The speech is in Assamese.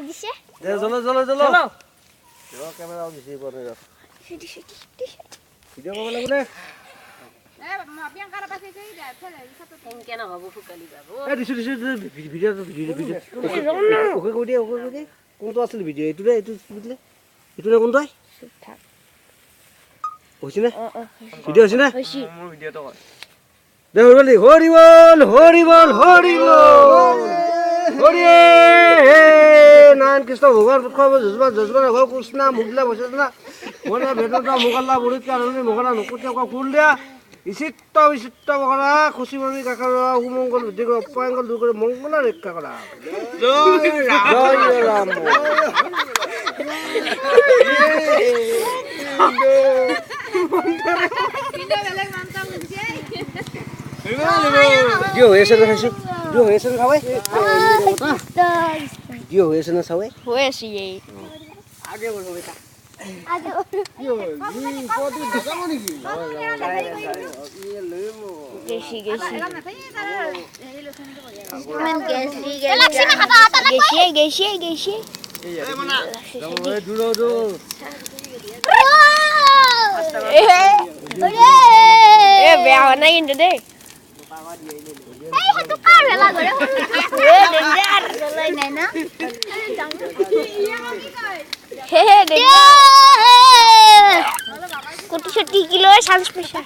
দিছে দে চলো চলো চলো চলো ক্যামেরা দিছি পরে ভিডিও করব লাগব রে দিছো ভিডিও ওকে কই দে কোনটো আছিল ভিডিও এটু রে এটু বুঝলে এটু রে কোনটো থাক হইছে না ভিডিও হইছে না মোৰ ভিডিওটো কয় দে হৰি বল হৰি বল হৰি বল হৰি নাৰায়ণ কৃষ্ণ ভগৱান পুষ্প যজমান ঘৰ কৃষ্ণ মুগলা বৈষ্ণা মনে ভেদতা মুগলা বুঢ়ীত কাৰণে মুগলা নকুতীয়া ফুল দিয়া বিচিত্ৰ বিচিত্ৰ বকৰা খুচিমামি কাকাৰ সুমংগল বৃদ্ধি কৰা অপায়ংগল দূৰ কৰি মংগলা ৰক্ষা কৰা জয় ৰাম ভিডিও হৈ আছে না খাইছো ভিডিও হৈ আছে না খাবাই ভিডিও হৈ আছে না চাবাই হৈ আছে এই আগে বলবো বেটা আগে গেছি গেছি মান গেছি গেছি গেছি দূৰ দূৰ এ বেয়া হোৱা নাই কিন্তু দেই কোটি ছটি কিলো চান্স পাইছা